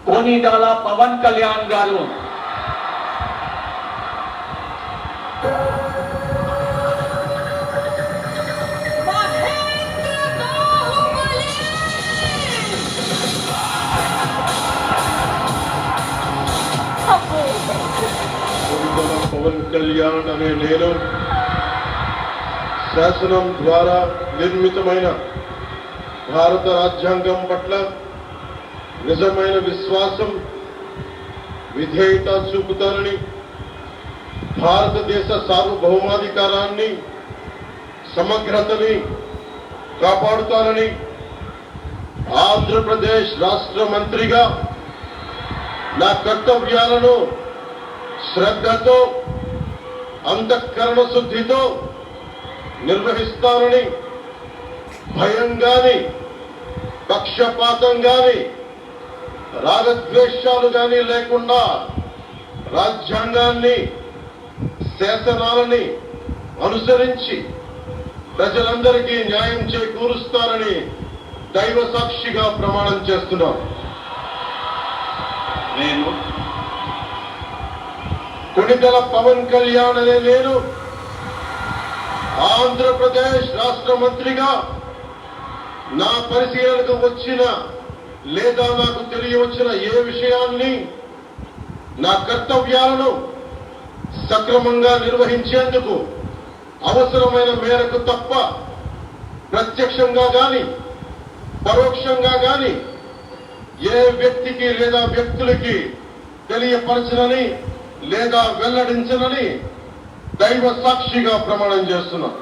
కొనిదల పవన్ కళ్యాణ్ గారు పవన్ కళ్యాణ్ అనే నేను శాసనం ద్వారా నిర్మితమైన భారత రాజ్యాంగం పట్ల నిజమైన విశ్వాసం విధేయత చూపుతానని, భారతదేశ సార్వభౌమాధికారాన్ని సమగ్రతని కాపాడుతానని, ఆంధ్రప్రదేశ్ రాష్ట్ర మంత్రిగా నా కర్తవ్యాలను శ్రద్ధతో అంతఃకరణ శుద్ధితో నిర్వహిస్తానని, భయం గాని పక్షపాతం గాని రాగద్వేషాలు గాని లేకుండా రాజ్యాంగాన్ని శాసనాలని అనుసరించి ప్రజలందరికీ న్యాయం చేకూరుస్తానని దైవ సాక్షిగా ప్రమాణం చేస్తున్నాను. నేను కొనిదల పవన్ కళ్యాణ్ అనే నేను ఆంధ్రప్రదేశ్ రాష్ట్ర మంత్రిగా నా పరిశీలనకు వచ్చిన లేదా నాకు తెలియవచ్చిన ఏ విషయాన్ని నా కర్తవ్యాలను సక్రమంగా నిర్వహించేందుకు అవసరమైన మేరకు తప్ప ప్రత్యక్షంగా గాని పరోక్షంగా గాని ఏ వ్యక్తికి లేదా వ్యక్తులకి తెలియపరచనని లేదా వెల్లడించనని దైవ సాక్షిగా ప్రమాణం చేస్తున్నాను.